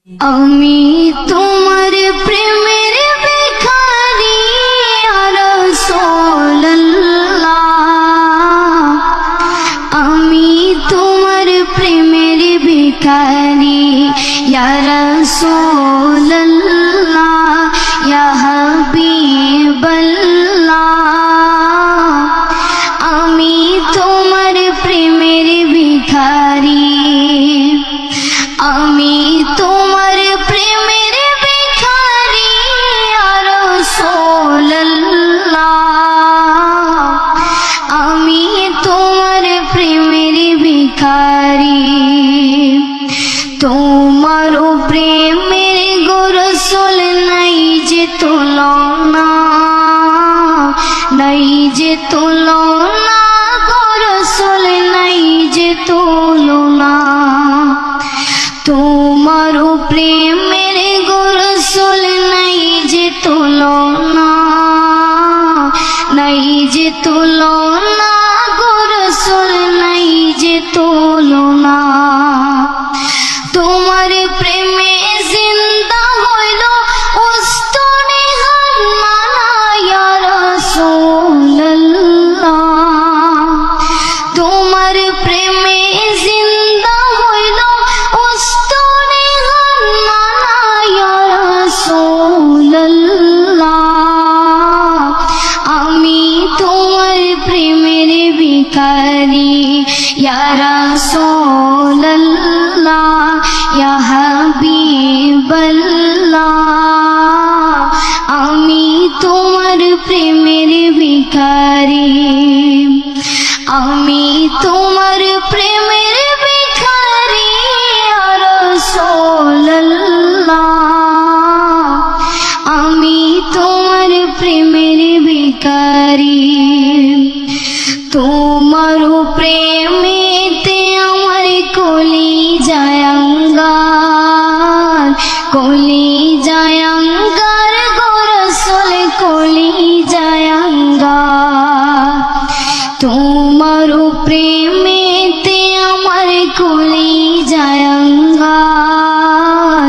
আমি তোমার প্রেমের ভিখারি ইয়া রাসূলুল্লাহ, আমি তোমার প্রেমের ভিখারি ইয়া রাসূলুল্লাহ, ইয়া হাবিবাল্লাহ, আমি তোমার প্রেমের ভিখারি, আমি তোমার প্রেমের ভিখারি ইয়া রাসূলুল্লাহ, আমি তোমার প্রেমের ভিখারি। তোমার প্রেমের গো রাসূল নাই যে তুলনা, নাই যে তুলনা গো রাসূল নাই যে তুলনা। তোমার প্রেমের গো রাসূল নাই যে তুলনা, নাই যে তুলনা গো রাসূল নাই যে তুলনা। তোমার প্রেমে জিন্দা হইল উস্তনে হান্নানা ইয়া রাসূলুল্লাহ, তোমার প্রেমে জিন্দা হইল উস্তনে হান্নানা ইয়া রাসূলুল্লাহ, আমি তোমার প্রেমের ভিখারি ইয়া রাসূলুল্লাহ, ইয়া হাবিবাল্লাহ, আমি তোমার প্রেমের ভিখারি, আমি তোমার প্রেমের ভিখারি ইয়া রাসূলুল্লাহ, আমি তোমার প্রেমের ভিখারি। তোমার প্রেমেতে আমার কলিজায় আঙ্গার, কলিজায় আঙ্গার গো রাসূল কলিজায় আঙ্গার। তোমার প্রেমেতে আমার কলিজায় আঙ্গার,